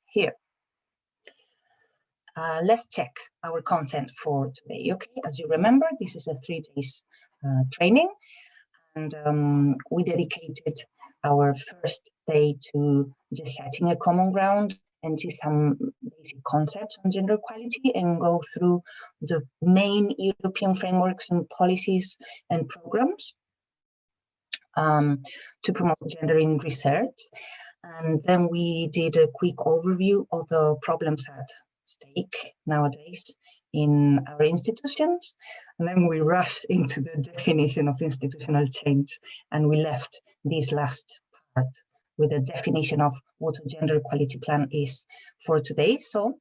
Here. Let's check our content for today. Okay, as you remember, this is a 3 days training, and we dedicated our first day to just setting a common ground and see some basic concepts on gender equality and go through the main European frameworks and policies and programs to promote gender in research. And then we did a quick overview of the problems at stake nowadays in our institutions. And then we rushed into the definition of institutional change. And we left this last part with a definition of what a gender equality plan is for today. So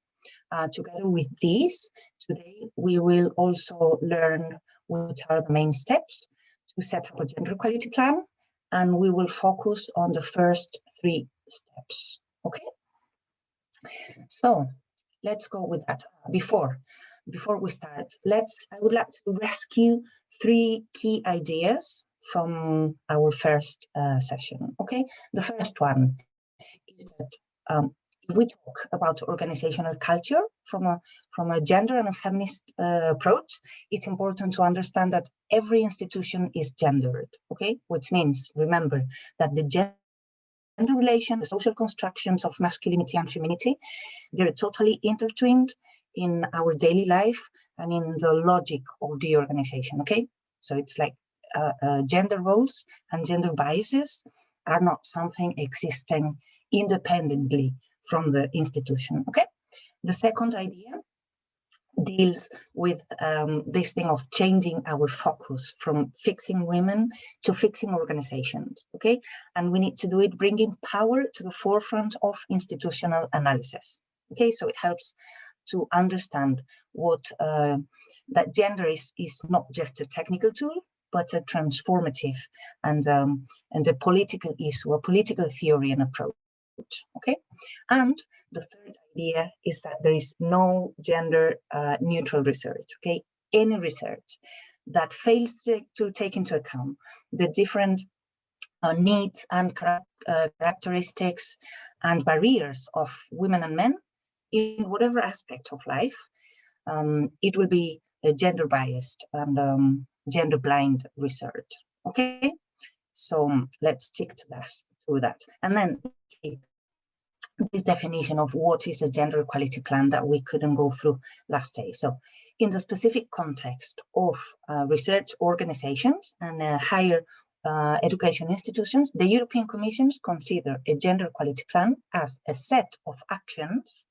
together with this, today we will also learn what are the main steps to set up a gender equality plan. And we will focus on the first 3 steps, okay? So let's go with that. Before we start, I would like to rescue 3 key ideas from our first session, okay? The first one is that if we talk about organizational culture from a gender and a feminist approach, it's important to understand that every institution is gendered, okay? Which means, remember, that the gender relations, the social constructions of masculinity and femininity, they're totally intertwined in our daily life and in the logic of the organization, okay? So it's like gender roles and gender biases are not something existing independently from the institution, okay? The second idea deals with this thing of changing our focus from fixing women to fixing organizations, okay? And we need to do it bringing power to the forefront of institutional analysis, okay? So it helps to understand what that gender is not just a technical tool, but a transformative and a political issue, a political theory and approach. Okay, and the third idea is that there is no gender neutral research. Okay, any research that fails to take into account the different needs and characteristics and barriers of women and men in whatever aspect of life, it will be gender biased and gender blind research. Okay, so let's stick to that, and then this definition of what is a gender equality plan that we couldn't go through last day. So in the specific context of research organizations and higher education institutions, the European Commission consider a gender equality plan as a set of actions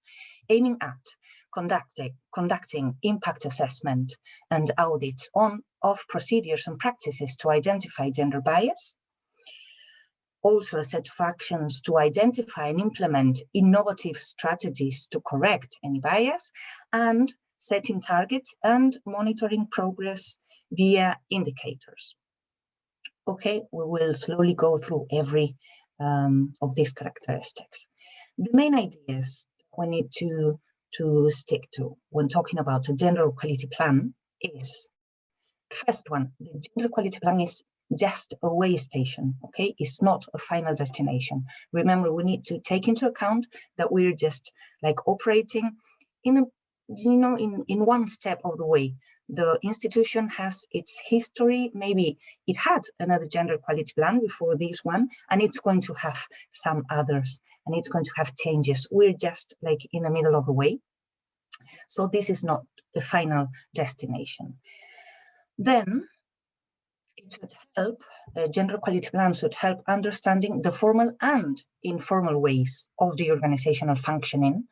aiming at conducting impact assessment and audits of procedures and practices to identify gender bias, also a set of actions to identify and implement innovative strategies to correct any bias, and setting targets and monitoring progress via indicators. Okay, we will slowly go through every of these characteristics. The main ideas we need to stick to when talking about a gender equality plan is, first one, the gender equality plan is just a way station, okay? It's not a final destination. Remember, we need to take into account that we're just like operating in a, in one step of the way. The institution has its history, maybe it had another gender equality plan before this one, and it's going to have some others, and it's going to have changes. We're just like in the middle of the way. So this is not the final destination. Then, it should help, gender equality plan should help understanding the formal and informal ways of the organizational functioning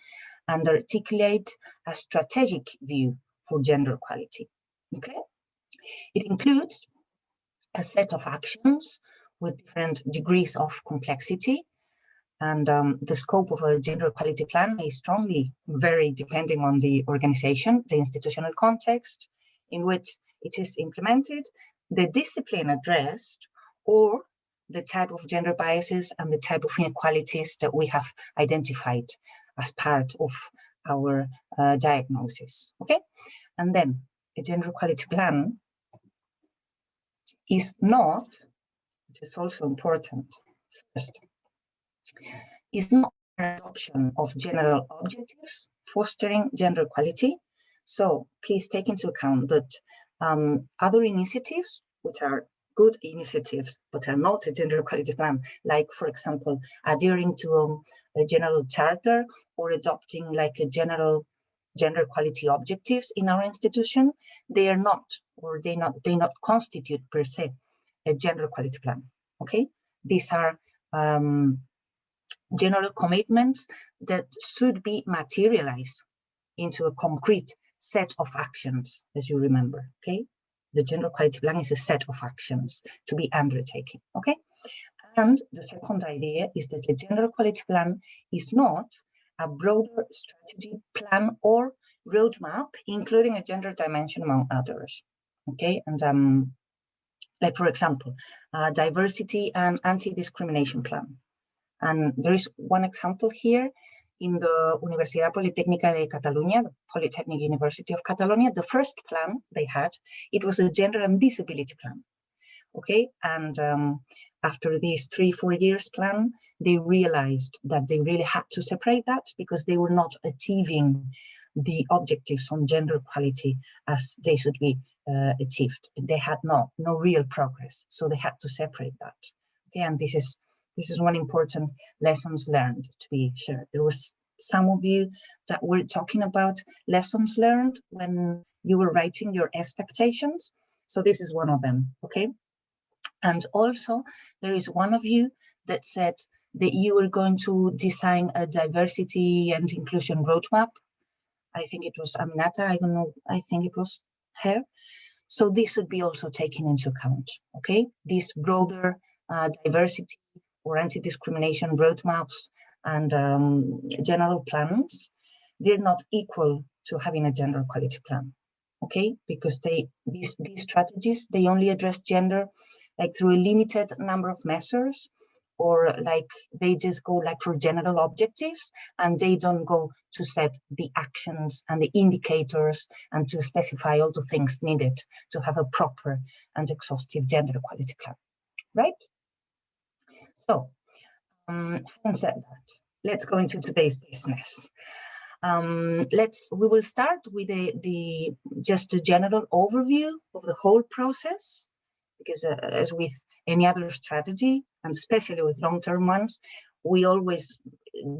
and articulate a strategic view for gender equality, okay? It includes a set of actions with different degrees of complexity, and the scope of a gender equality plan may strongly vary depending on the organization, the institutional context in which it is implemented, the discipline addressed, or the type of gender biases and the type of inequalities that we have identified as part of our diagnosis, okay? And then a gender equality plan is not, which is also important, first, is not an adoption of general objectives fostering gender equality. So please take into account that other initiatives, which are good initiatives, but are not a gender equality plan, like, for example, adhering to a general charter or adopting like a general gender equality objectives in our institution, they are not, or they not constitute per se a gender equality plan. Okay, these are general commitments that should be materialized into a concrete set of actions, as you remember. Okay, the gender equality plan is a set of actions to be undertaken. Okay, and the second idea is that the gender equality plan is not a broader strategy plan or roadmap, including a gender dimension among others. Okay, and like, for example, diversity and anti-discrimination plan. And there is one example here in the Universidad Politécnica de Catalunya, the Polytechnic University of Catalonia. The first plan they had, it was a gender and disability plan. Okay, and after these 3-4 years plan, they realized that they really had to separate that because they were not achieving the objectives on gender equality as they should be achieved. They had no real progress, so they had to separate that. Okay, and this is one important lessons learned to be shared. There was some of you that were talking about lessons learned when you were writing your expectations. So this is one of them, okay? And also there is one of you that said that you were going to design a diversity and inclusion roadmap. I think it was Aminata, I don't know, I think it was her. So this should be also taken into account, okay? These broader diversity or anti-discrimination roadmaps and general plans, they're not equal to having a gender equality plan, okay? Because these strategies, they only address gender like through a limited number of measures, or like they just go like for general objectives and they don't go to set the actions and the indicators and to specify all the things needed to have a proper and exhaustive gender equality plan, right? So, having said that, let's go into today's business. We will start with just a general overview of the whole process, because as with any other strategy, and especially with long-term ones, we always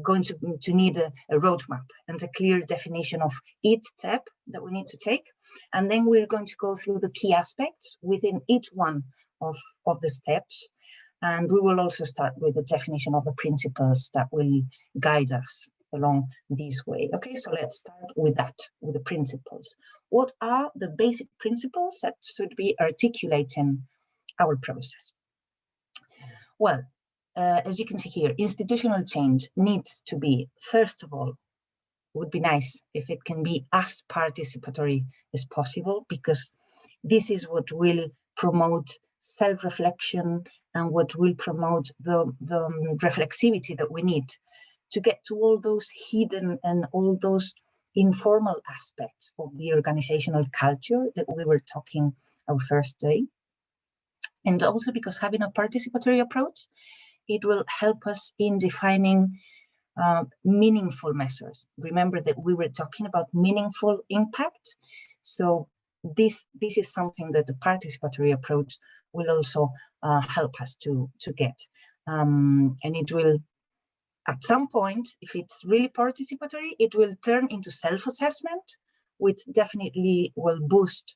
going to need a roadmap and a clear definition of each step that we need to take. And then we're going to go through the key aspects within each one of the steps. And we will also start with the definition of the principles that will guide us along this way. Okay, so let's start with that, with the principles. What are the basic principles that should be articulating our process? Well, as you can see here, institutional change needs to be, first of all, would be nice if it can be as participatory as possible, because this is what will promote self-reflection and what will promote the reflexivity that we need to get to all those hidden and all those informal aspects of the organizational culture that we were talking our first day. And also because having a participatory approach, it will help us in defining meaningful measures. Remember that we were talking about meaningful impact. So this is something that the participatory approach will also help us to get. And it will, at some point, if it's really participatory, it will turn into self-assessment, which definitely will boost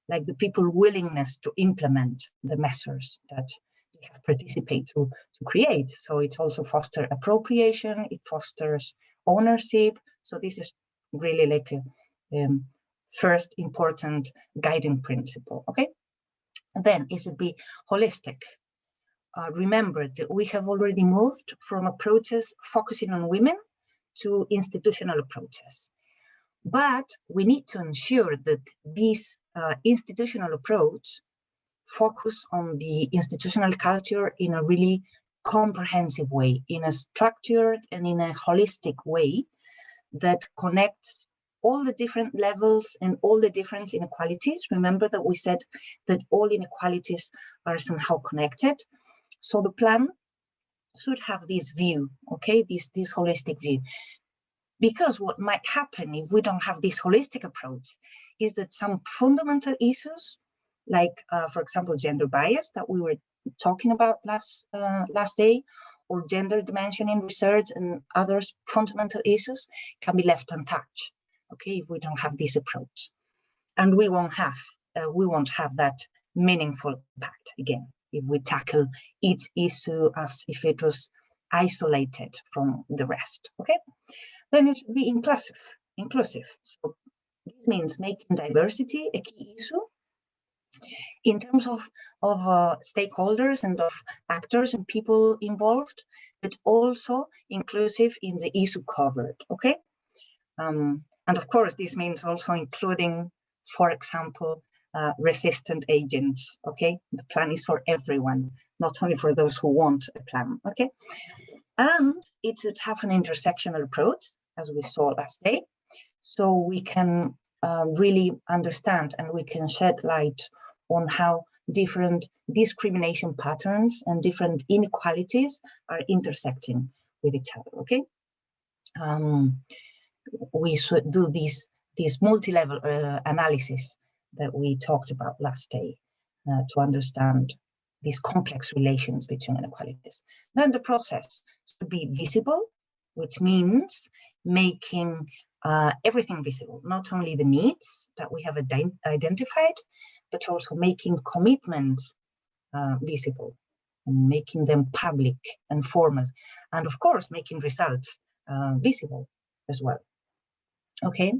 like the people's willingness to implement the measures that they have participated to create. So it also fosters appropriation, it fosters ownership. So this is really like a first important guiding principle, okay? And then it should be holistic. Remember that we have already moved from approaches focusing on women to institutional approaches. But we need to ensure that this institutional approach focus on the institutional culture in a really comprehensive way, in a structured and in a holistic way that connects all the different levels and all the different inequalities. Remember that we said that all inequalities are somehow connected. So the plan should have this view, okay, this holistic view. Because what might happen if we don't have this holistic approach is that some fundamental issues, like, for example, gender bias that we were talking about last day, or gender dimension in research and other fundamental issues, can be left untouched, okay, if we don't have this approach. And we won't have that meaningful impact again if we tackle each issue as if it was isolated from the rest, okay? Then it should be inclusive. So this means making diversity a key issue in terms of stakeholders and of actors and people involved, but also inclusive in the issue covered, okay? And of course, this means also including, for example, resistant agents, okay? The plan is for everyone, not only for those who want a plan, okay? And it should have an intersectional approach, as we saw last day, so we can really understand and we can shed light on how different discrimination patterns and different inequalities are intersecting with each other, okay? We should do this multi-level analysis that we talked about last day to understand these complex relations between inequalities. Then the process should be visible, which means making everything visible, not only the needs that we have identified, but also making commitments visible and making them public and formal. And of course, making results visible as well. Okay,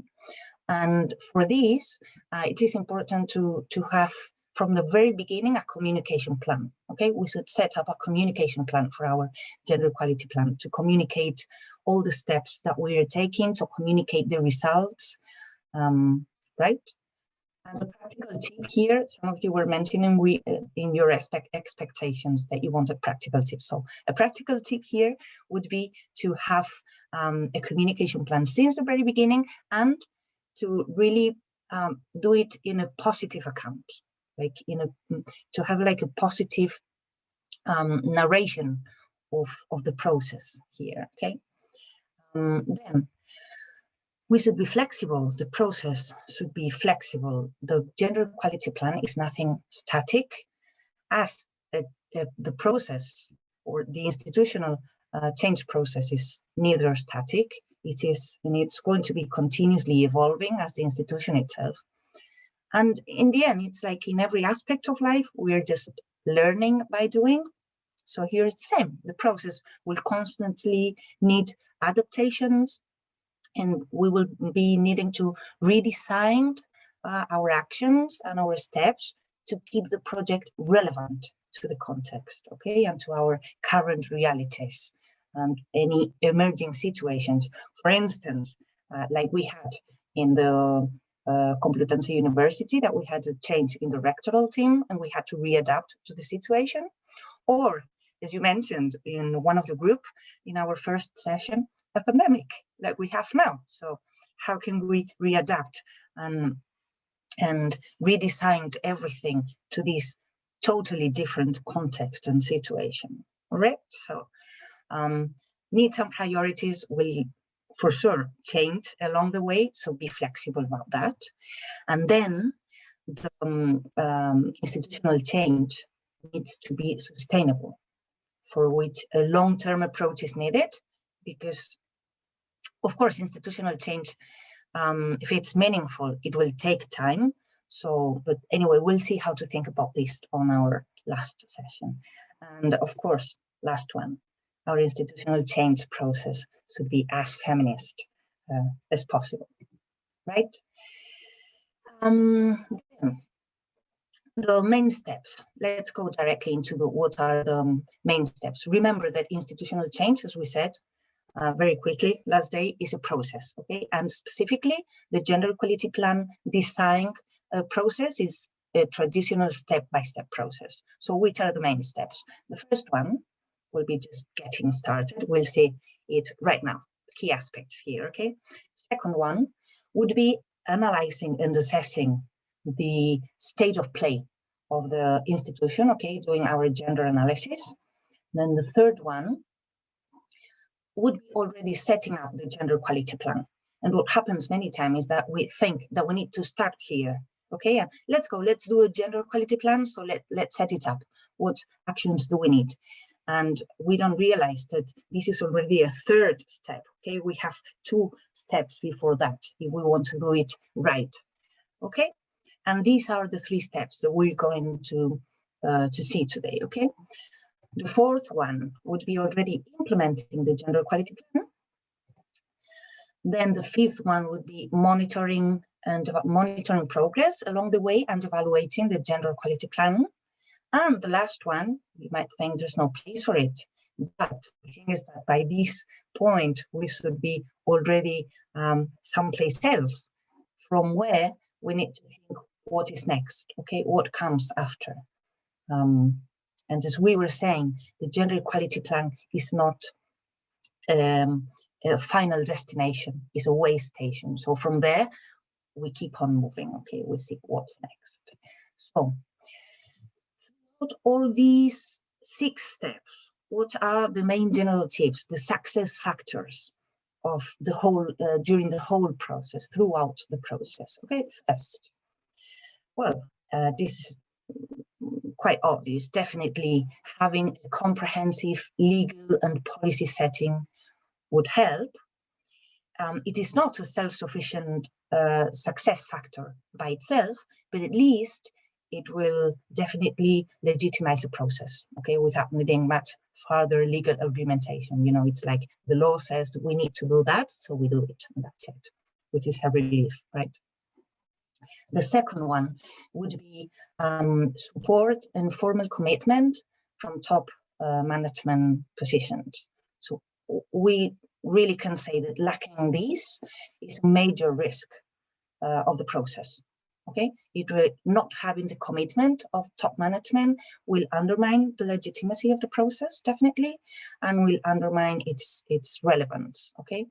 and for this, it is important to have from the very beginning a communication plan. Okay, we should set up a communication plan for our gender equality plan to communicate all the steps that we are taking, to communicate the results, right? And a practical tip here, some of you were mentioning in your expectations that you wanted practical tips. So a practical tip here would be to have a communication plan since the very beginning and to really do it in a positive account, like to have like a positive narration of the process here, okay? Then we should be flexible. The process should be flexible. The gender equality plan is nothing static, as the process or the institutional change process is neither static. It's going to be continuously evolving as the institution itself. And in the end, it's like in every aspect of life, we're just learning by doing. So here is the same. The process will constantly need adaptations, and we will be needing to redesign our actions and our steps to keep the project relevant to the context, okay, and to our current realities and any emerging situations. For instance, like we had in the Complutense University, that we had a change in the rectoral team and we had to readapt to the situation. Or, as you mentioned in one of the group in our first session, a pandemic like we have now. So how can we readapt and redesign everything to this totally different context and situation, all right? So needs and priorities will for sure change along the way, so be flexible about that. And then the institutional change needs to be sustainable, for which a long-term approach is needed, because of course, institutional change, if it's meaningful, it will take time. So, but anyway, we'll see how to think about this on our last session. And of course, last one, our institutional change process should be as feminist as possible, right? The main steps. Let's go directly into what are the main steps. Remember that institutional change, as we said, very quickly last day, is a process, okay? And specifically, the gender equality plan design process is a traditional step-by-step process. So which are the main steps? The first one will be just getting started. We'll see it right now, key aspects here, okay? Second one would be analyzing and assessing the state of play of the institution, okay? Doing our gender analysis. Then the third one would be already setting up the gender equality plan. And what happens many times is that we think that we need to start here. Okay, let's go, let's do a gender equality plan. So let's set it up. What actions do we need? And we don't realize that this is already a third step. Okay, we have 2 steps before that if we want to do it right. Okay, and these are the 3 steps that we're going to see today. Okay, the fourth one would be already implementing the gender equality plan. Then the fifth one would be monitoring progress along the way and evaluating the gender equality plan. And the last one, you might think there's no place for it, but the thing is that by this point, we should be already someplace else from where we need to think what is next, okay, what comes after. And as we were saying, the gender equality plan is not a final destination, it's a way station. So from there, we keep on moving, okay, we see what's next. So, all these 6 steps, what are the main general tips, the success factors of the whole, during the whole process, throughout the process? Okay, first, well, this is quite obvious. Definitely having a comprehensive legal and policy setting would help. It is not a self-sufficient success factor by itself, but at least it will definitely legitimize the process, okay, without needing much further legal argumentation. You know, it's like the law says that we need to do that, so we do it, and that's it, which is a relief, right? The second one would be support and formal commitment from top management positions. So we really can say that lacking these is a major risk of the process. Okay, not having the commitment of top management will undermine the legitimacy of the process, definitely, and will undermine its relevance. Okay,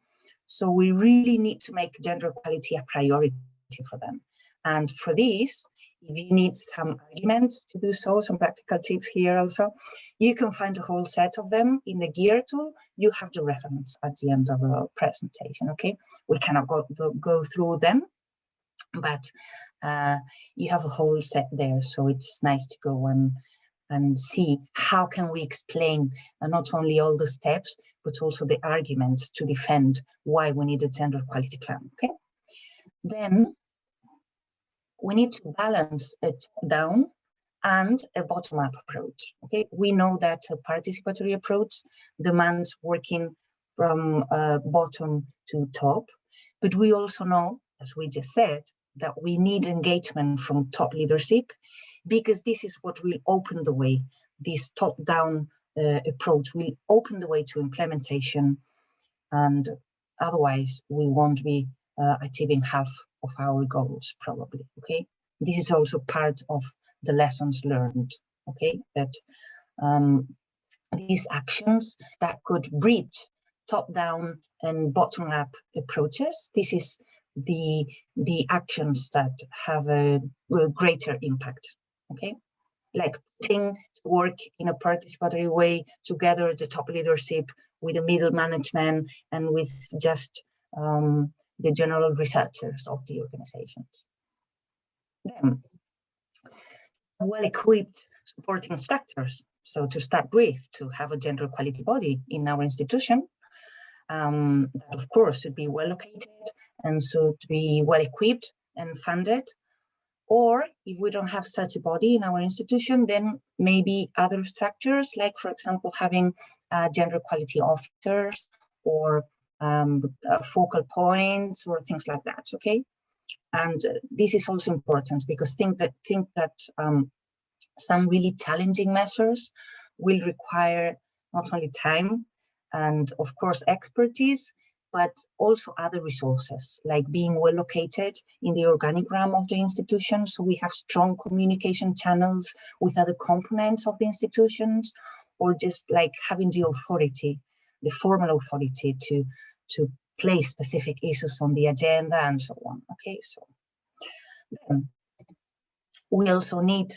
so we really need to make gender equality a priority for them. And for this, if you need some arguments to do so, some practical tips here also, you can find a whole set of them in the gear tool. You have the reference at the end of the presentation. Okay, we cannot go through them, but you have a whole set there, so it's nice to go and see how can we explain not only all the steps, but also the arguments to defend why we need a gender equality plan. Okay, then we need to balance a top-down and a bottom-up approach. Okay, we know that a participatory approach demands working from bottom to top, but we also know, as we just said, that we need engagement from top leadership, because this is what will open the way. This top-down approach will open the way to implementation, and otherwise we won't be achieving half of our goals, probably. Okay, this is also part of the lessons learned. Okay, that these actions that could bridge top-down and bottom-up approaches, this is the actions that have a greater impact. Okay, like putting to work in a participatory way together the top leadership with the middle management and with just the general researchers of the organizations. Then, well-equipped supporting structures. So to start with, to have a gender equality body in our institution, that of course should be well located and should be well equipped and funded. Or if we don't have such a body in our institution, then maybe other structures, like for example, having gender equality officers or focal points or things like that, okay? And this is also important because think that some really challenging measures will require not only time and of course expertise, but also other resources, like being well located in the organigram of the institution. So we have strong communication channels with other components of the institutions, or just like having the authority, the formal authority to place specific issues on the agenda and so on. Okay, so then we also need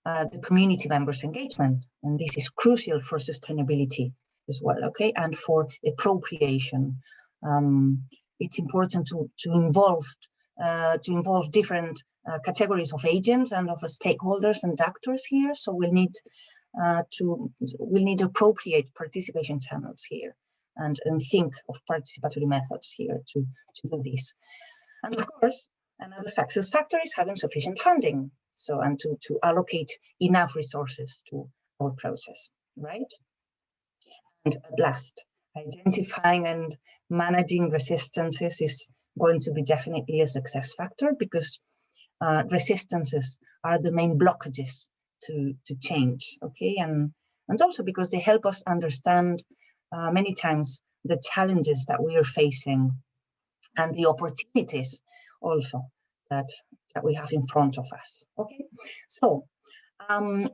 the community members' engagement. And this is crucial for sustainability as well, okay, and for appropriation. It's important to involve different categories of agents and of stakeholders and actors here. So we'll need appropriate participation channels here, and think of participatory methods here to do this. And of course, another success factor is having sufficient funding. So, and to allocate enough resources to our process, right? And at last, identifying and managing resistances is going to be definitely a success factor, because resistances are the main blockages to change, okay? And also because they help us understand many times the challenges that we are facing and the opportunities also that we have in front of us, okay? So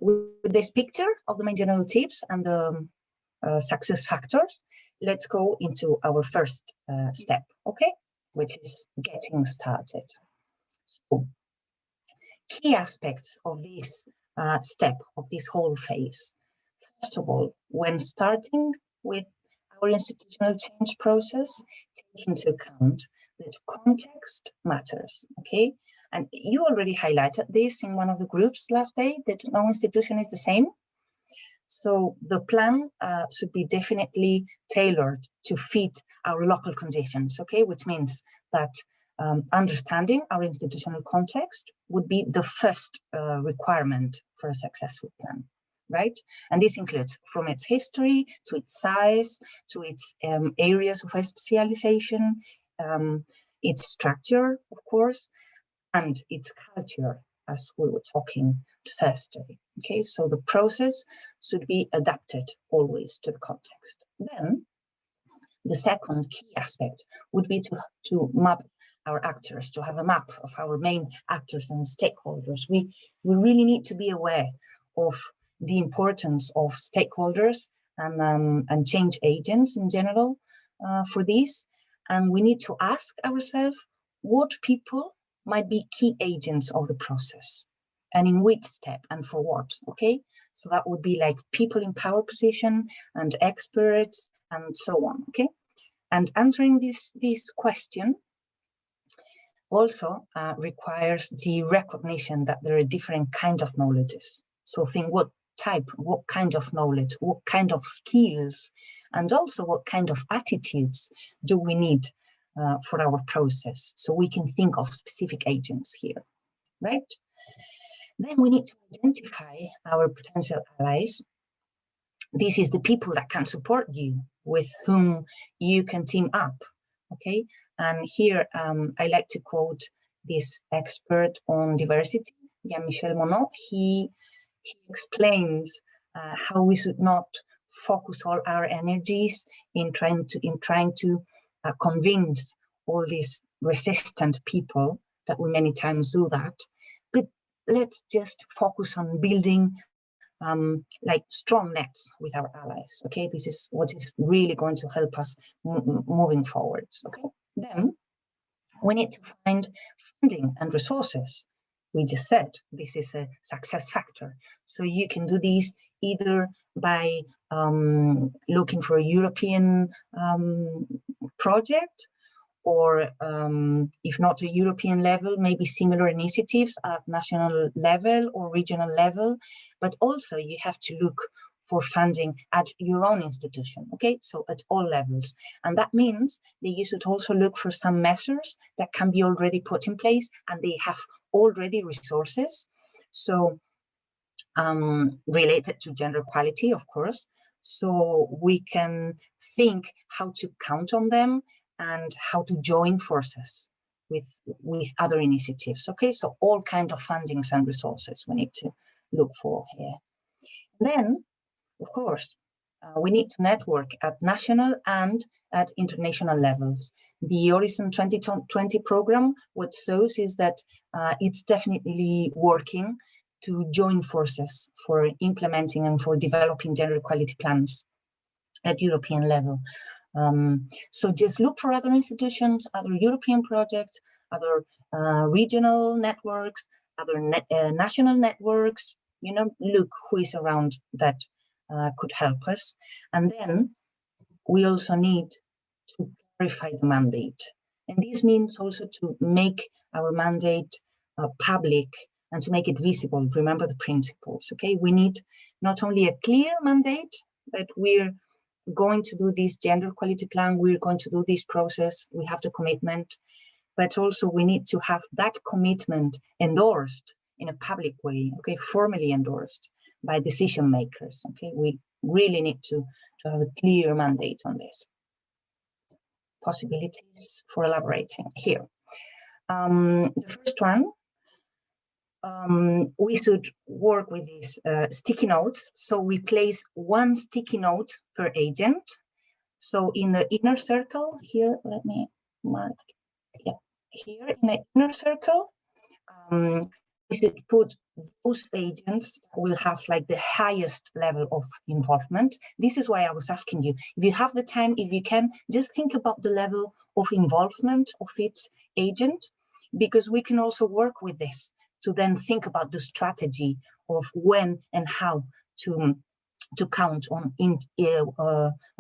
with this picture of the main general tips and the success factors, let's go into our first step, okay? Which is getting started. So, key aspects of this step, of this whole phase. First of all, when starting with our institutional change process, take into account that context matters, okay? And you already highlighted this in one of the groups last day, that no institution is the same. So the plan should be definitely tailored to fit our local conditions, okay? Which means that understanding our institutional context would be the first requirement for a successful plan, right? And this includes from its history, to its size, to its areas of specialization, its structure, of course, and its culture, as we were talking Thursday. Okay, so the process should be adapted always to the context. Then the second key aspect would be to map our actors, to have a map of our main actors and stakeholders. We really need to be aware of the importance of stakeholders and change agents in general for this. And we need to ask ourselves what people might be key agents of the process, and in which step and for what, okay? So that would be like people in power position and experts and so on, okay? And answering this question also requires the recognition that there are different kinds of knowledges. So think what kind of knowledge, what kind of skills, and also what kind of attitudes do we need for our process, so we can think of specific agents here, right? Then we need to identify our potential allies. This is the people that can support you, with whom you can team up, okay? And here I like to quote this expert on diversity, Jean-Michel Monod. He explains how we should not focus all our energies in trying to convince all these resistant people, that we many times do that, but let's just focus on building like strong nets with our allies, okay? This is what is really going to help us moving forward, okay? Then we need to find funding and resources. We just said this is a success factor. So you can do this either by looking for a European project, or if not a European level, maybe similar initiatives at national level or regional level. But also you have to look for funding at your own institution, okay? So at all levels. And that means that you should also look for some measures that can be already put in place, and they have already resources. So related to gender equality, of course. So we can think how to count on them and how to join forces with other initiatives, okay? So all kinds of fundings and resources we need to look for here. Then, of course, we need to network at national and at international levels. The Horizon 2020 program, what shows is that it's definitely working to join forces for implementing and for developing gender equality plans at European level. So just look for other institutions, other European projects, other regional networks, other national networks, look who is around that could help us. And then we also need to clarify the mandate. And this means also to make our mandate public and to make it visible. Remember the principles, okay? We need not only a clear mandate that we're going to do this gender equality plan, we're going to do this process, we have the commitment, but also we need to have that commitment endorsed in a public way, okay, formally endorsed by decision makers, okay? We really need to have a clear mandate on this. Possibilities for elaborating here. The first one, we should work with these sticky notes. So we place one sticky note per agent. So in the inner circle here, let me mark, yeah, here in the inner circle, we should put those agents will have like the highest level of involvement. This is why I was asking you, if you have the time, if you can, just think about the level of involvement of each agent, because we can also work with this to then think about the strategy of when and how to count on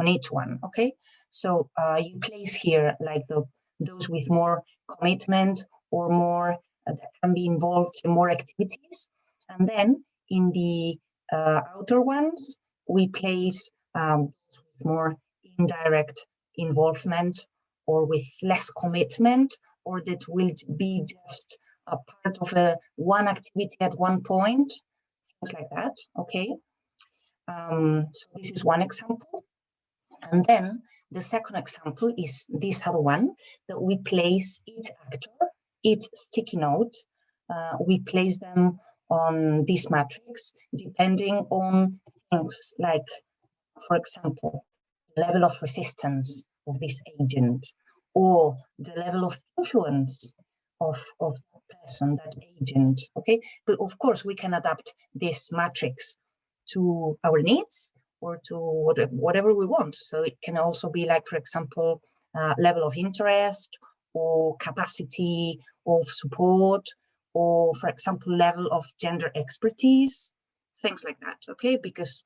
each one, okay? So you place here like those with more commitment or more that can be involved in more activities. And then in the outer ones, we place with more indirect involvement or with less commitment, or that will be just a part of one activity at one point, things like that, okay? So this is one example. And then the second example is this other one, that we place each actor, each sticky note, we place them on this matrix, depending on things like, for example, the level of resistance of this agent, or the level of influence of that person, that agent, okay? But of course, we can adapt this matrix to our needs or to whatever we want. So it can also be like, for example, level of interest or capacity of support, or for example, level of gender expertise, things like that, okay? Because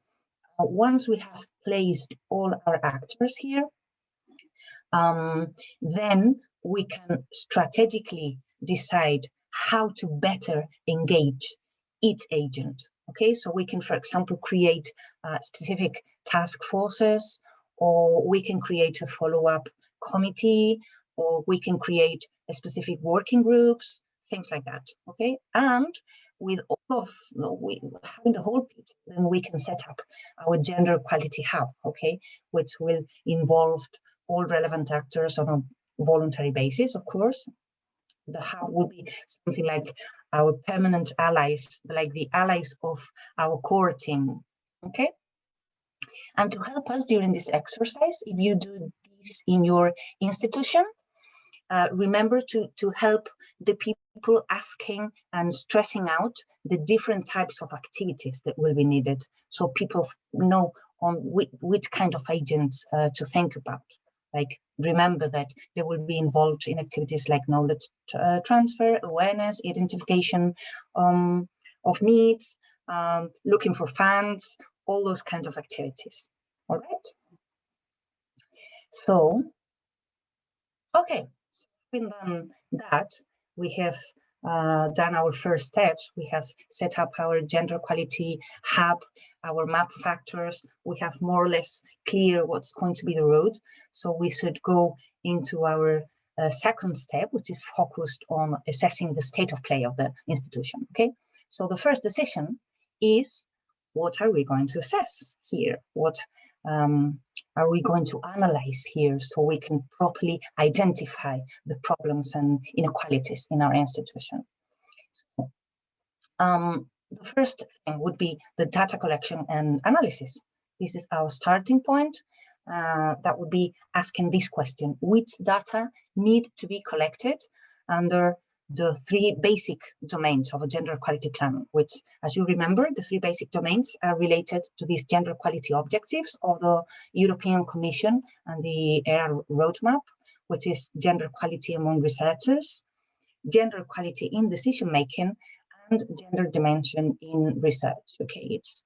once we have placed all our actors here, then we can strategically decide how to better engage each agent. Okay, so we can, for example, create specific task forces, or we can create a follow-up committee, or we can create a specific working groups, things like that. Okay, and with all of having the whole picture, then we can set up our gender equality hub. Okay, which will involve all relevant actors on a voluntary basis, of course. The hub will be something like our permanent allies, like the allies of our core team, okay? And to help us during this exercise, if you do this in your institution, remember to help the people asking and stressing out the different types of activities that will be needed, so people know on which kind of agents to think about. Like, remember that they will be involved in activities like knowledge transfer, awareness, identification of needs, looking for funds, all those kinds of activities. All right. So, okay, having done that, we have done our first steps. We have set up our gender equality hub, our map factors. We have more or less clear what's going to be the road. So we should go into our second step, which is focused on assessing the state of play of the institution, okay? So the first decision is, what are we going to assess here? What are we going to analyze here so we can properly identify the problems and inequalities in our institution? So, the first thing would be the data collection and analysis. This is our starting point. That would be asking this question: which data need to be collected under the three basic domains of a gender equality plan, which, as you remember, the three basic domains are related to these gender equality objectives of the European Commission and the ERA roadmap, which is gender equality among researchers, gender equality in decision-making, and gender dimension in research. Okay, it's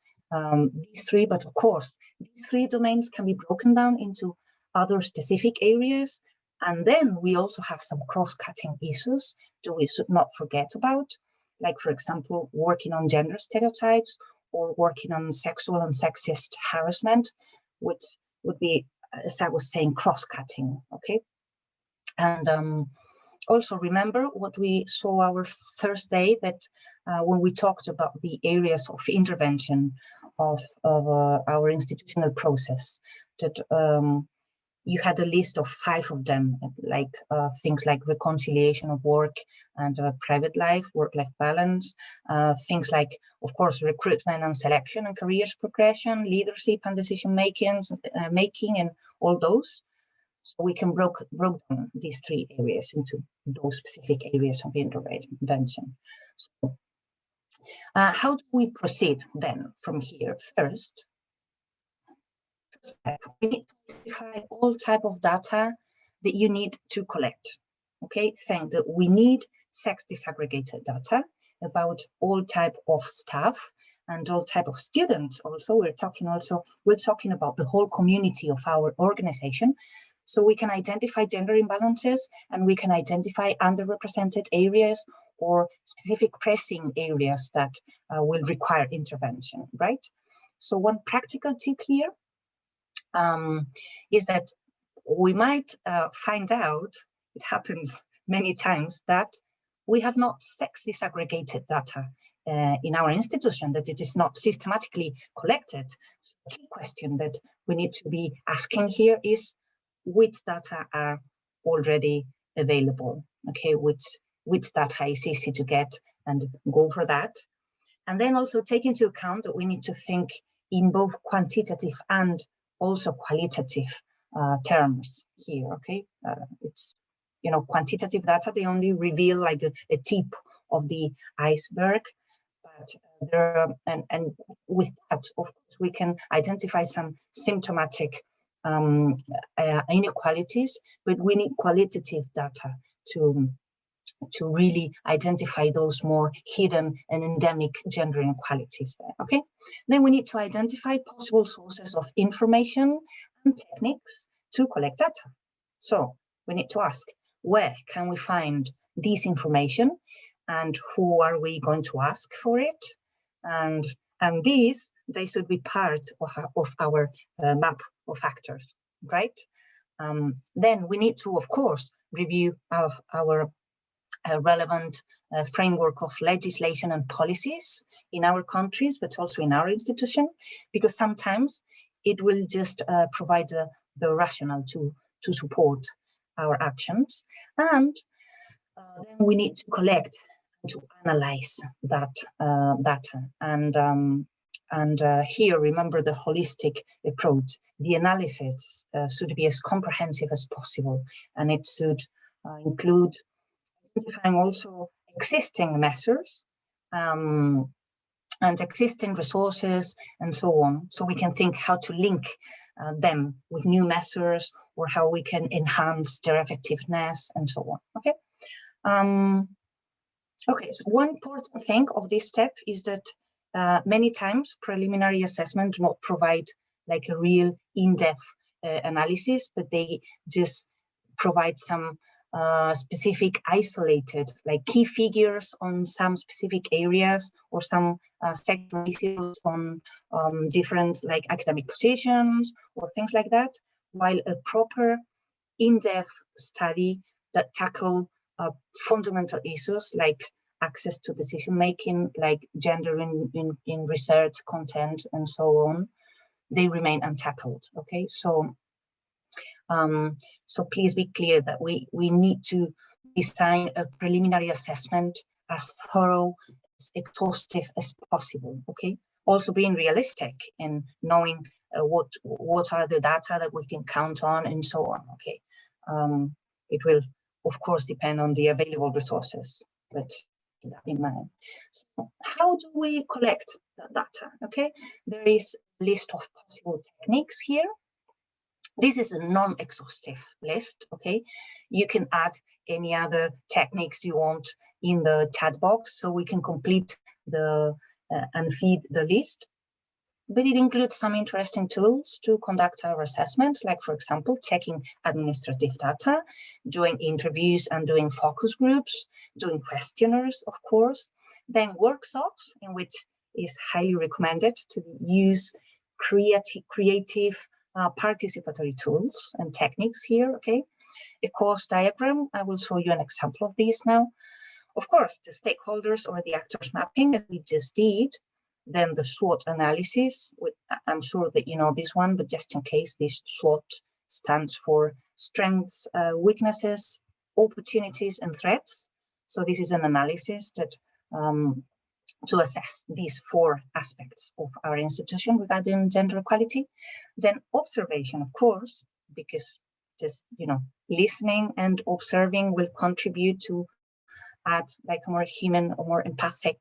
these three, but of course, these three domains can be broken down into other specific areas. And then we also have some cross-cutting issues that we should not forget about, like, for example, working on gender stereotypes or working on sexual and sexist harassment, which would be, as I was saying, cross-cutting, okay? And also remember what we saw our first day, that when we talked about the areas of intervention of our institutional process, that you had a list of 5 of them, like things like reconciliation of work and private life, work-life balance, things like, of course, recruitment and selection and careers progression, leadership and decision making, and all those. So we can broke down these 3 areas into those specific areas of intervention. So, how do we proceed then from here? First step, we need to identify all type of data that you need to collect. Okay, think that we need sex disaggregated data about all type of staff and all type of students. Also, we're talking about the whole community of our organization. So we can identify gender imbalances, and we can identify underrepresented areas or specific pressing areas that will require intervention, right? So one practical tip here is that we might find out, it happens many times, that we have not sex disaggregated data in our institution, that it is not systematically collected. So the key question that we need to be asking here is, which data are already available? Okay, which data is easy to get, and go for that. And then also take into account that we need to think in both quantitative and also qualitative terms here. Okay, it's, you know, quantitative data, they only reveal like a tip of the iceberg, but there and with that, of course, we can identify some symptomatic inequalities, but we need qualitative data to really identify those more hidden and endemic gender inequalities there, okay? Then we need to identify possible sources of information and techniques to collect data. So we need to ask, where can we find this information, and who are we going to ask for it? And these, they should be part of our map of factors, right? Then we need to, of course, review our relevant framework of legislation and policies in our countries, but also in our institution, because sometimes it will just provide the rationale to support our actions. And then we need to collect and to analyze that data. And here, remember the holistic approach. The analysis should be as comprehensive as possible, and it should include identifying also existing measures and existing resources and so on, so we can think how to link them with new measures, or how we can enhance their effectiveness and so on. Okay. Okay, so one important thing of this step is that many times preliminary assessment do not provide like a real in-depth analysis, but they just provide some specific isolated, like key figures on some specific areas, or some sector issues on different like academic positions or things like that, while a proper in-depth study that tackle fundamental issues like access to decision making, like gender in research content and so on, they remain untackled. Okay, so so please be clear that we need to design a preliminary assessment as thorough, as exhaustive as possible. Okay, also being realistic in knowing what are the data that we can count on and so on. Okay, it will of course depend on the available resources, but keep that in mind. So how do we collect the data? Okay, there is a list of possible techniques here. This is a non-exhaustive list, okay? You can add any other techniques you want in the chat box, so we can complete the and feed the list. But it includes some interesting tools to conduct our assessments, like, for example, checking administrative data, doing interviews and doing focus groups, doing questionnaires, of course, then workshops, in which is highly recommended to use creative participatory tools and techniques here, okay? A course diagram, I will show you an example of this now. Of course, the stakeholders or the actors mapping, as we just did, then the SWOT analysis. I'm sure that you know this one, but just in case, this SWOT stands for strengths, weaknesses, opportunities, and threats. So this is an analysis that to assess these 4 aspects of our institution regarding gender equality. Then observation, of course, because just, you know, listening and observing will contribute to add like a more human or more empathic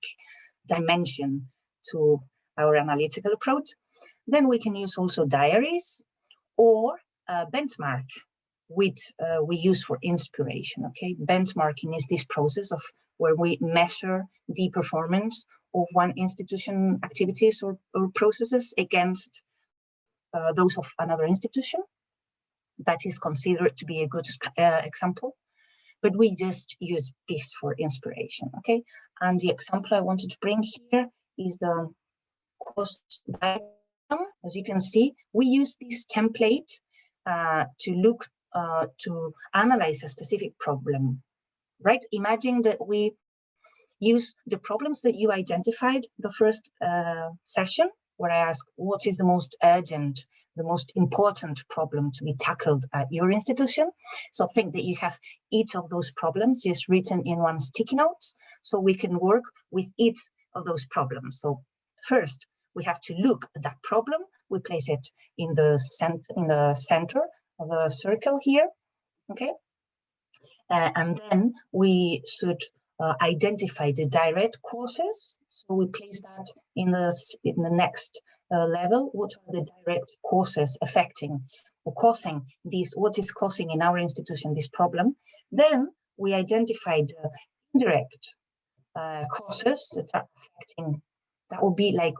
dimension to our analytical approach. Then we can use also diaries or benchmark, which we use for inspiration, okay? Benchmarking is this process of where we measure the performance of one institution activities or processes against those of another institution. That is considered to be a good example, but we just use this for inspiration, okay? And the example I wanted to bring here is the cost diagram. As you can see, we use this template to analyze a specific problem, right? Imagine that we use the problems that you identified the first session, where I ask, what is the most urgent, the most important problem to be tackled at your institution? So think that you have each of those problems just written in one sticky note, so we can work with each of those problems. So first, we have to look at that problem. We place it in the center of the circle here, okay? And then we should identify the direct causes. So we place that in the next level. What are the direct causes affecting or causing this? What is causing in our institution this problem? Then we identify the indirect causes that are affecting. That would be like,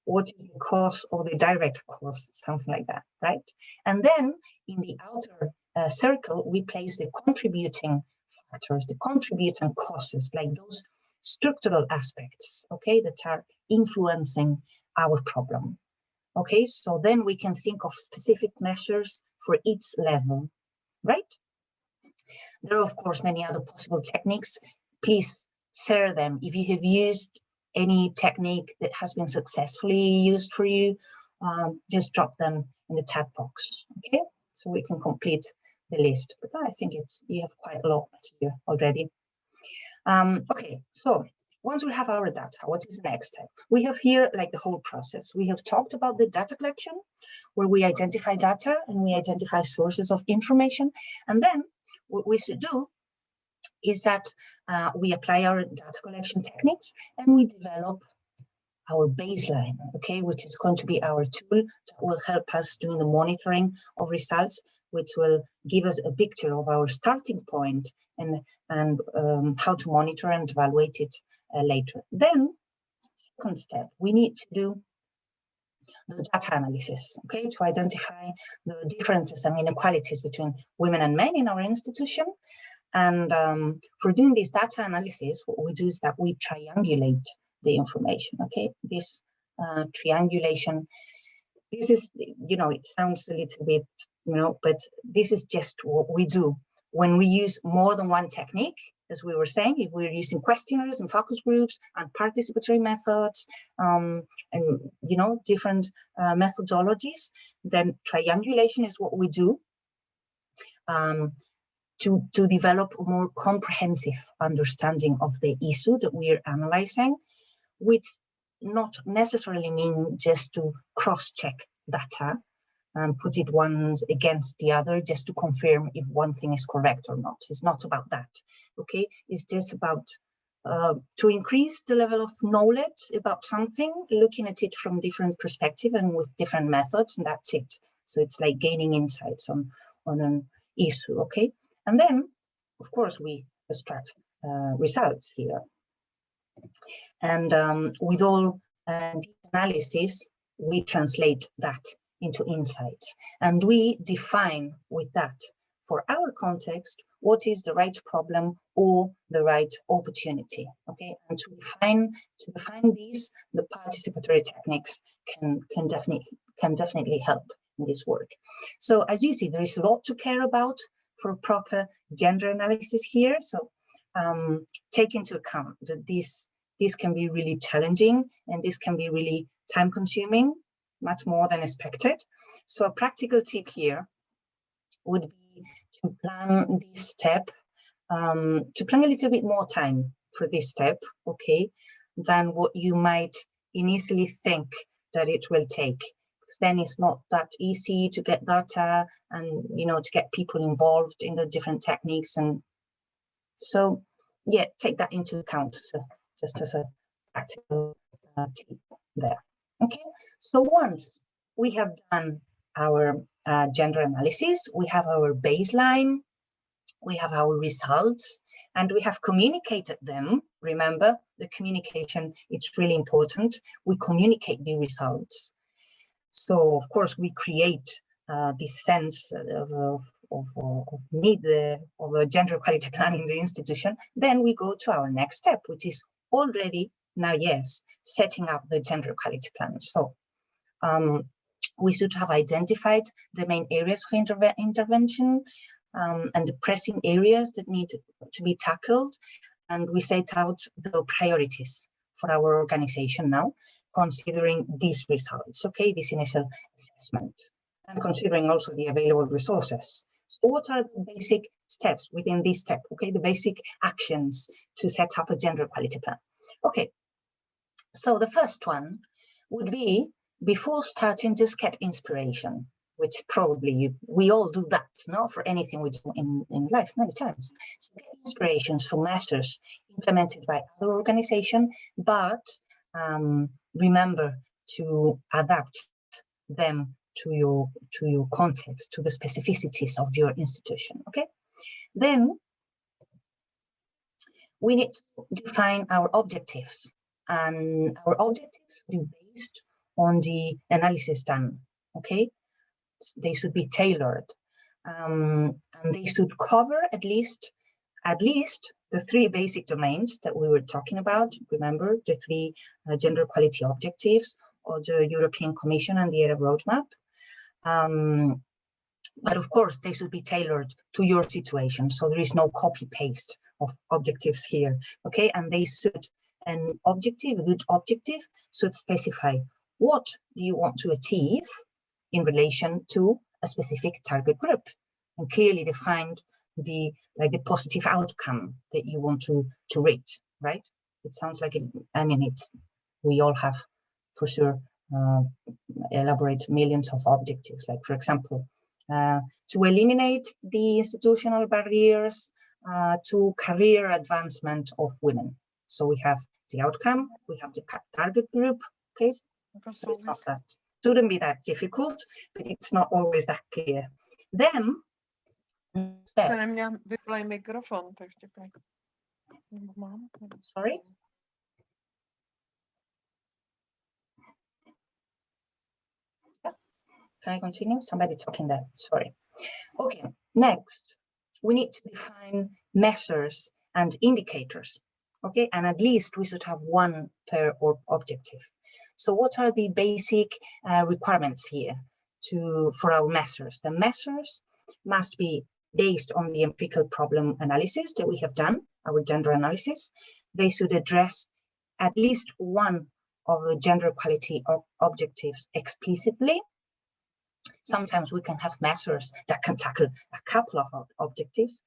what is the cause or the direct cause, something like that, right? And then in the outer circle, we place the contributing factors, the contributing causes, like those structural aspects, okay, that are influencing our problem. Okay, so then we can think of specific measures for each level, right? There are, of course, many other possible techniques. Please share them. If you have used any technique that has been successfully used for you, just drop them in the chat box, okay? So we can complete the list. But I think you have quite a lot here already. Okay, so once we have our data, what is the next step? We have here like the whole process. We have talked about the data collection, where we identify data and we identify sources of information. And then what we should do is that we apply our data collection techniques and we develop our baseline, okay, which is going to be our tool that will help us doing the monitoring of results, which will give us a picture of our starting point and how to monitor and evaluate it later. Then, second step, we need to do the data analysis, okay, to identify the differences and inequalities between women and men in our institution. And for doing this data analysis, what we do is that we triangulate the information, okay? This triangulation, this is, you know, it sounds a little bit, you know, but this is just what we do. When we use more than one technique, as we were saying, if we're using questionnaires and focus groups and participatory methods and, you know, different methodologies, then triangulation is what we do. To develop a more comprehensive understanding of the issue that we are analyzing, which not necessarily mean just to cross-check data and put it one against the other just to confirm if one thing is correct or not. It's not about that, okay? It's just about to increase the level of knowledge about something, looking at it from different perspectives and with different methods, and that's it. So it's like gaining insights on an issue, okay? And then, of course, we extract results here. And with all these analysis, we translate that into insights. And we define with that, for our context, what is the right problem or the right opportunity, okay? And to define these, the participatory techniques can definitely help in this work. So as you see, there is a lot to care about for proper gender analysis here. So take into account that this can be really challenging, and this can be really time consuming, much more than expected. So a practical tip here would be to plan this step, to plan a little bit more time for this step, okay, than what you might initially think that it will take. Because then it's not that easy to get data and, you know, to get people involved in the different techniques. And so, yeah, take that into account. So just as a practical tip there. Okay, so once we have done our gender analysis, we have our baseline, we have our results, and we have communicated them. Remember, the communication, it's really important. We communicate the results. So, of course, we create this sense of need of a gender equality plan in the institution. Then we go to our next step, which is already now, yes, setting up the gender equality plan. So we should have identified the main areas for intervention and the pressing areas that need to be tackled. And we set out the priorities for our organization now, considering these results, okay, this initial assessment, and considering also the available resources. So what are the basic steps within this step, okay, the basic actions to set up a gender equality plan? Okay, so the first one would be, before starting, just get inspiration, which probably we all do that, no, for anything we do in life many times. So get inspirations for measures implemented by other organizations, but remember to adapt them to your context, to the specificities of your institution, okay? Then we need to define our objectives, and our objectives will be based on the analysis done, okay? They should be tailored, and they should cover at least the three basic domains that we were talking about. Remember, the three gender equality objectives of the European Commission and the ERA roadmap. But of course, they should be tailored to your situation. So there is no copy paste of objectives here, okay? And they should, a good objective should specify what do you want to achieve in relation to a specific target group, and clearly defined the positive outcome that you want to reach, right? It sounds like it, I mean, we all have for sure elaborate millions of objectives, like for example, to eliminate the institutional barriers to career advancement of women. So we have the outcome, we have the target group, okay? So it's not that, shouldn't be that difficult, but it's not always that clear. Then, step. Sorry? Can I continue? Somebody talking there, sorry. Okay, next, we need to define measures and indicators, okay? And at least we should have one per objective. So what are the basic requirements here for our measures? The measures must be based on the empirical problem analysis that we have done, our gender analysis. They should address at least one of the gender equality objectives explicitly. Sometimes we can have measures that can tackle a couple of objectives.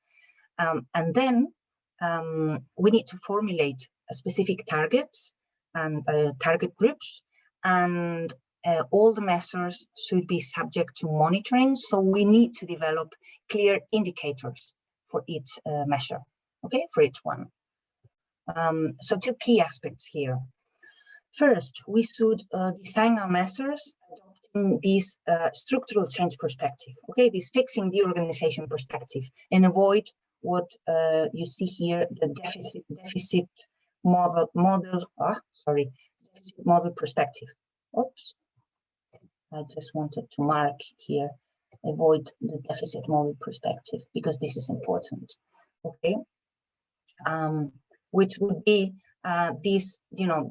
And then we need to formulate specific targets and target groups, and all the measures should be subject to monitoring. So we need to develop clear indicators for each measure, okay, for each one. So two key aspects here. First, we should design our measures adopting in this structural change perspective, okay, this fixing the organization perspective, and avoid what you see here, the deficit model perspective. Oops, I just wanted to mark here, avoid the deficit model perspective, because this is important, okay? Which would be this,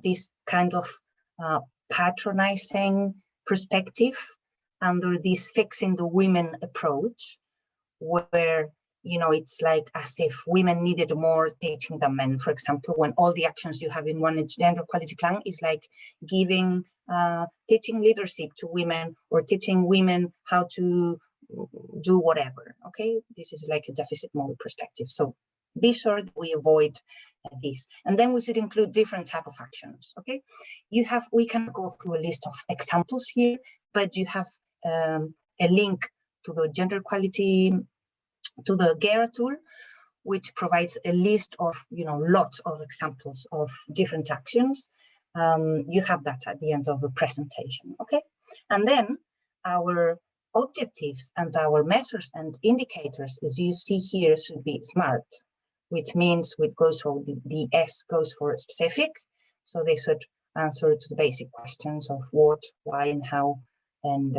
this kind of patronizing perspective under this fixing the women approach, where it's like as if women needed more teaching than men. For example, when all the actions you have in one gender equality plan is like giving teaching leadership to women, or teaching women how to do whatever. Okay, this is like a deficit model perspective. So be sure that we avoid this, and then we should include different type of actions. Okay, we can go through a list of examples here, but you have a link to the gender equality, to the GERA tool, which provides a list of lots of examples of different actions. You have that at the end of the presentation. Okay, and then our objectives and our measures and indicators, as you see here, should be SMART, which means it goes for the S goes for specific, so they should answer to the basic questions of what, why, and how, and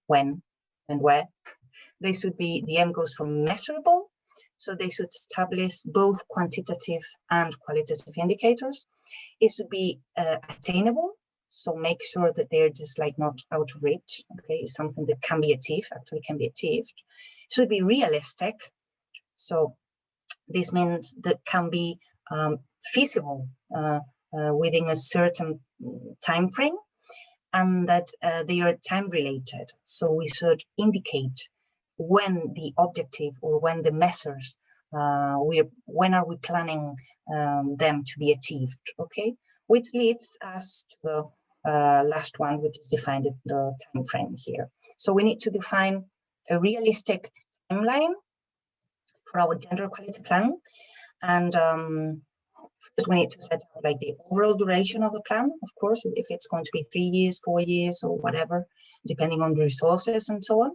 when and where. They should be, the M goes for measurable, so they should establish both quantitative and qualitative indicators. It should be attainable, so make sure that they're just like not out of reach. Okay, it's something that can be achieved, actually can be achieved. It should be realistic, so this means that can be feasible within a certain time frame, and that they are time related. So we should indicate when the objective or when the measures, when are we planning them to be achieved, okay? Which leads us to the last one, which is defined in the time frame here. So we need to define a realistic timeline for our gender equality plan, and first we need to set out like the overall duration of the plan, of course, if it's going to be 3 years, 4 years, or whatever, depending on the resources and so on.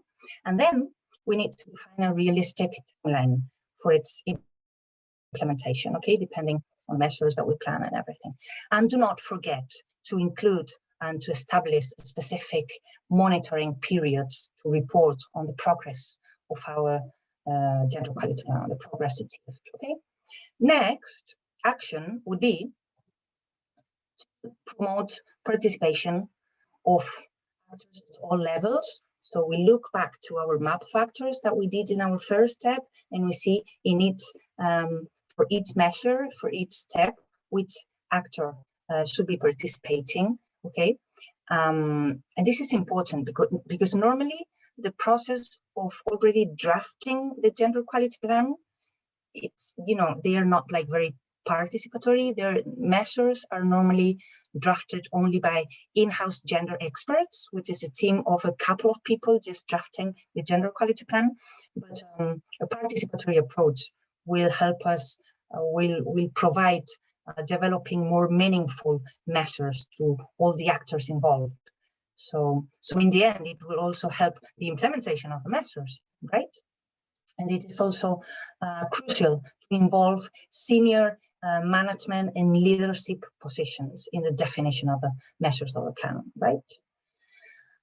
And then we need to define a realistic timeline for its implementation, okay, depending on measures that we plan and everything. And do not forget to include and to establish specific monitoring periods to report on the progress of our gender equality plan, the progress achieved, okay? Next action would be to promote participation of actors at all levels. So we look back to our map factors that we did in our first step, and we see in each, for each measure, for each step, which actor should be participating, okay? And this is important because normally the process of already drafting the gender equality plan, it's, they are not like very participatory. Their measures are normally drafted only by in-house gender experts, which is a team of a couple of people just drafting the gender equality plan. But a participatory approach will help us, will provide developing more meaningful measures to all the actors involved. So in the end, it will also help the implementation of the measures, right? And it is also crucial to involve senior management and leadership positions in the definition of the measures of the plan, right?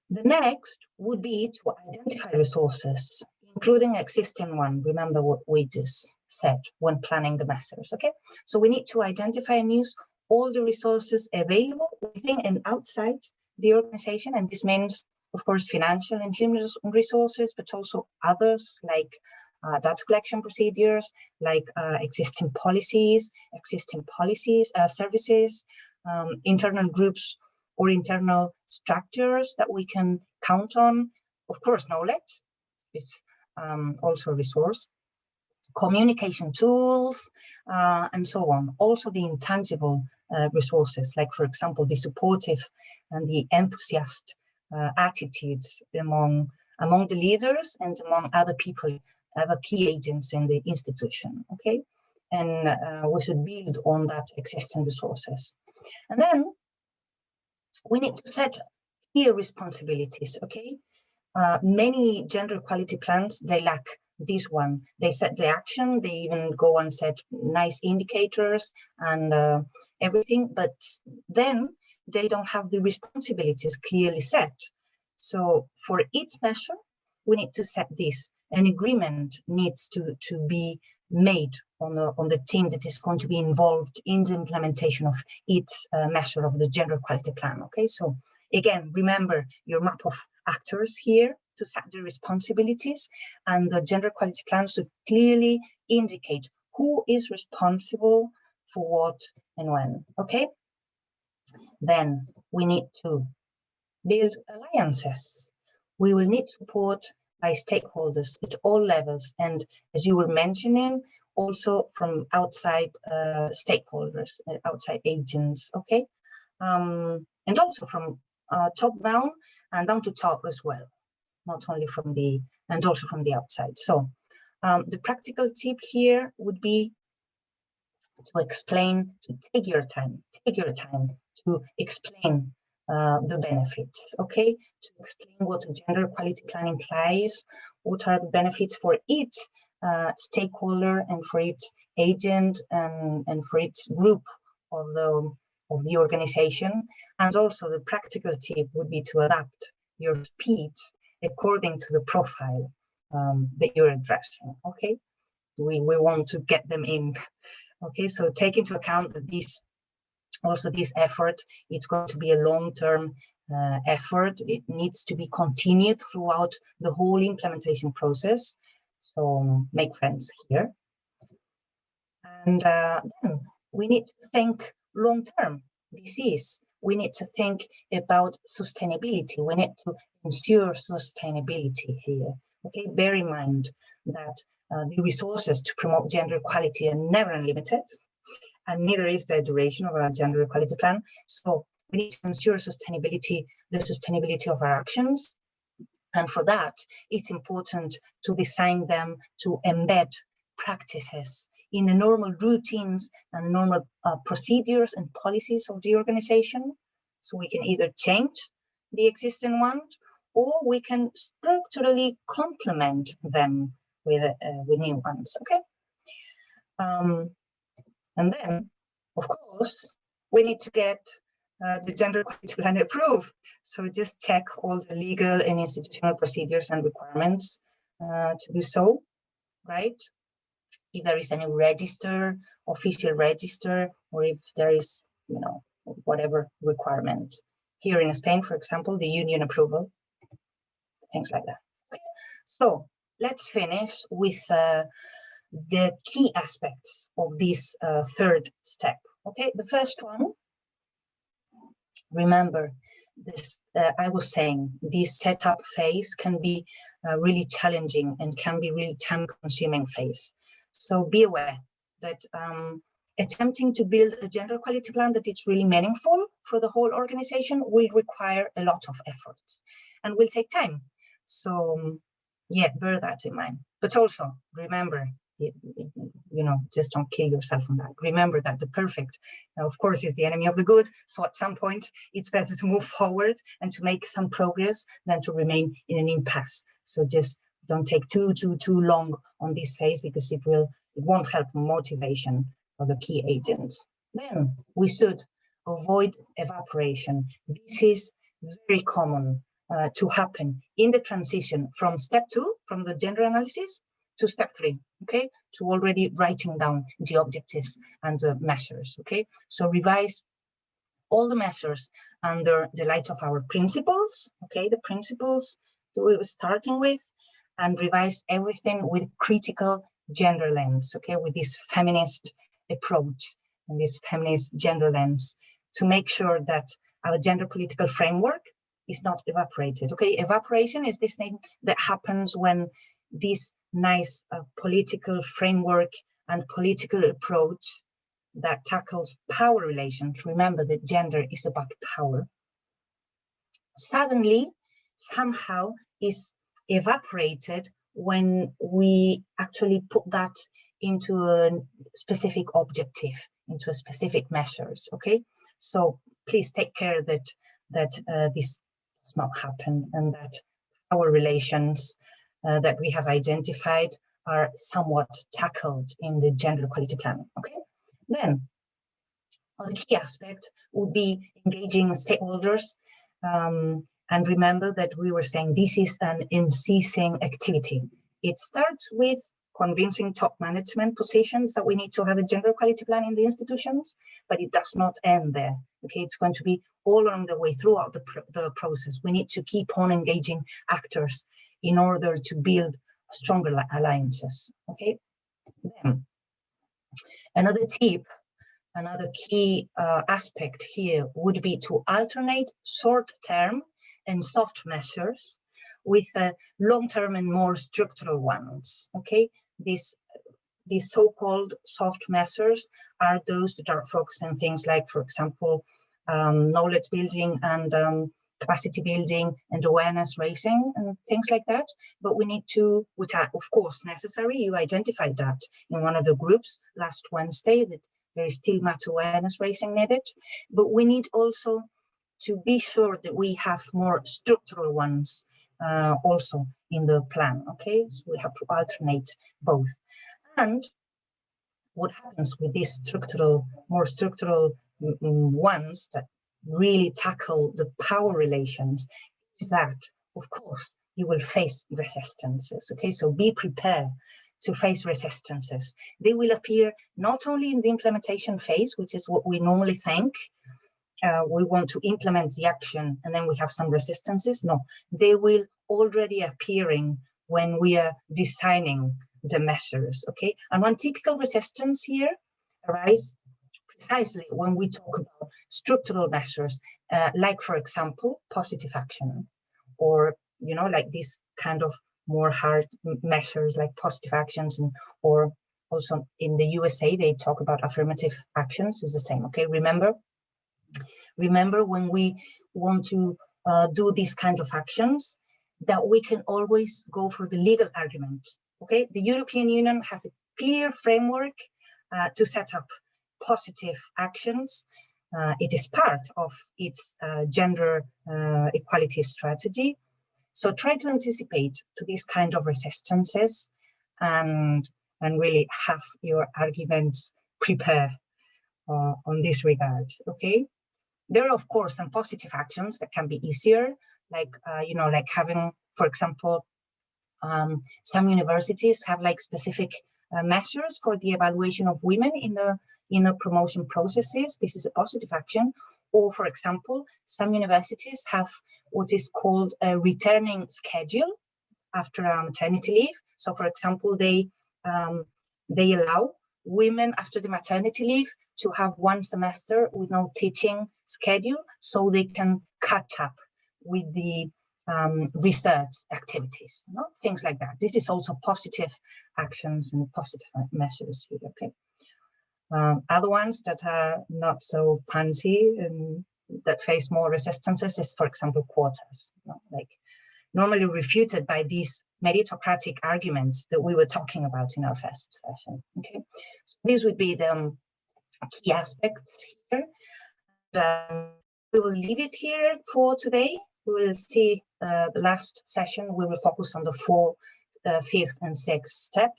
The next would be to identify resources, including existing one. Remember what we just said when planning the measures, okay? So we need to identify and use all the resources available within and outside the organization, and this means, of course, financial and human resources, but also others like data collection procedures, like existing policies, services, internal groups or internal structures that we can count on. Of course, knowledge is also a resource, communication tools, and so on. Also the intangible resources, like, for example, the supportive and the enthusiast attitudes among the leaders and among other people, other key agents in the institution, okay? And we should build on that existing resources. And then we need to set clear responsibilities, okay? Many gender equality plans, they lack this one. They set the action, they even go and set nice indicators and everything, but then they don't have the responsibilities clearly set. So for each measure, we need to set this. An agreement needs to be made on the team that is going to be involved in the implementation of each measure of the gender equality plan, okay? So again, remember your map of actors here to set the responsibilities, and the gender equality plan should clearly indicate who is responsible for what and when, okay? Then we need to build alliances. We will need support by stakeholders at all levels, and as you were mentioning, also from outside stakeholders, outside agents, okay? And also from top down and down to top as well, not only from the, and also from the outside. So the practical tip here would be to explain, to take your time to explain the benefits, okay? To explain what a gender equality plan implies, what are the benefits for each stakeholder and for each agent and for each group of the organization. And also the practical tip would be to adapt your speech according to the profile that you're addressing, okay? We want to get them in. Okay, so take into account that this effort, it's going to be a long-term effort. It needs to be continued throughout the whole implementation process. So make friends here. And then we need to think long-term. We need to think about sustainability. We need to ensure sustainability here. Okay, bear in mind that the resources to promote gender equality are never unlimited, and neither is the duration of our gender equality plan. So we need to ensure sustainability, the sustainability of our actions. And for that, it's important to design them, to embed practices in the normal routines and normal procedures and policies of the organization. So we can either change the existing ones, or we can structurally complement them with new ones, okay? And then, of course, we need to get the gender equality plan approved. So just check all the legal and institutional procedures and requirements to do so, right? If there is any register, official register, or if there is, you know, whatever requirement. Here in Spain, for example, the union approval, things like that. Okay. So let's finish with the key aspects of this third step. Okay, the first one, remember this, I was saying this setup phase can be really challenging and can be really time-consuming phase. So be aware that attempting to build a gender equality plan that is really meaningful for the whole organization will require a lot of efforts and will take time. So yeah, bear that in mind. But also remember, you know, just don't kill yourself on that. Remember that the perfect, of course, is the enemy of the good. So at some point, it's better to move forward and to make some progress than to remain in an impasse. So just don't take too long on this phase, because it won't help motivation for the key agents. Then we should avoid evaporation. This is very common to happen in the transition from step 2, from the gender analysis, to step 3, okay, to already writing down the objectives and the measures, okay? So revise all the measures under the light of our principles, okay, the principles that we were starting with, and revise everything with critical gender lens, okay, with this feminist approach and this feminist gender lens, to make sure that our gender political framework is not evaporated, okay? Evaporation is this thing that happens when this nice political framework and political approach that tackles power relations, remember that gender is about power, suddenly somehow is evaporated when we actually put that into a specific objective, into a specific measures, okay? So please take care that this does not happen, and that our relations that we have identified are somewhat tackled in the gender equality plan. Okay, then the key aspect would be engaging stakeholders, and remember that we were saying this is an unceasing activity. It starts with convincing top management positions that we need to have a gender equality plan in the institutions, but it does not end there. Okay, it's going to be all along the way throughout the process. We need to keep on engaging actors in order to build stronger alliances. Okay, then another tip, another key aspect here would be to alternate short-term and soft measures with long-term and more structural ones. Okay, these so-called soft measures are those that are focused on things like, for example, knowledge building and capacity building and awareness raising and things like that. But we need to, which are of course necessary, you identified that in one of the groups last Wednesday, that there is still much awareness raising needed, but we need also to be sure that we have more structural ones also in the plan. Okay, so we have to alternate both. And what happens with these structural, more structural ones that really tackle the power relations is that, of course, you will face resistances. Okay, so be prepared to face resistances. They will appear not only in the implementation phase, which is what we normally think, we want to implement the action and then we have some resistances. No, they will already appearing when we are designing the measures. Okay, and one typical resistance here arises precisely when we talk about structural measures, like, for example, positive action, or, you know, like this kind of more hard measures like positive actions, and or also in the USA they talk about affirmative actions is the same. Okay, remember when we want to do these kinds of actions, that we can always go for the legal argument. Okay, the European Union has a clear framework to set up positive actions. It is part of its gender equality strategy. So try to anticipate to these kind of resistances and really have your arguments prepared on this regard. Okay, there are of course some positive actions that can be easier, like you know, like having, for example, some universities have like specific measures for the evaluation of women in the promotion processes. This is a positive action. Or, for example, some universities have what is called a returning schedule after maternity leave. So, for example, they allow women after the maternity leave to have one semester with no teaching schedule, so they can catch up with the research activities, you know? Things like that. This is also positive actions and positive measures here. Okay. Other ones that are not so fancy and that face more resistances is, for example, quotas. You know, like normally refuted by these meritocratic arguments that we were talking about in our first session. Okay, so these would be the key aspects here. And, we will leave it here for today. We will see the last session. We will focus on the fourth, fifth, and sixth step.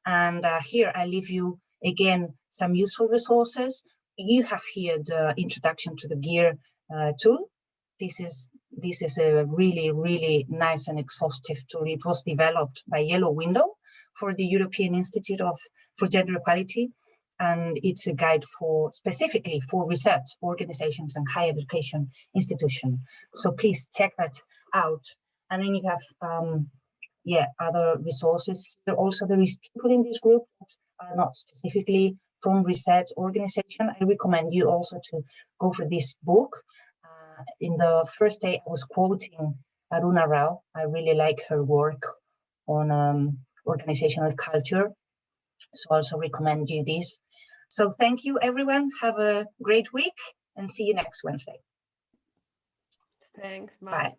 And here I leave you again some useful resources. You have here the introduction to the GEAR tool. This is a really nice and exhaustive tool. It was developed by Yellow Window for the European Institute for Gender Equality, and it's a guide specifically for research organizations and higher education institutions. So please check that out. And then you have other resources here. Also, there is people in this group that are not specifically from research organization. I recommend you also to go for this book. In the first day, I was quoting Aruna Rao. I really like her work on organizational culture. So I also recommend you this. So thank you, everyone. Have a great week and see you next Wednesday. Thanks. Bye. Bye.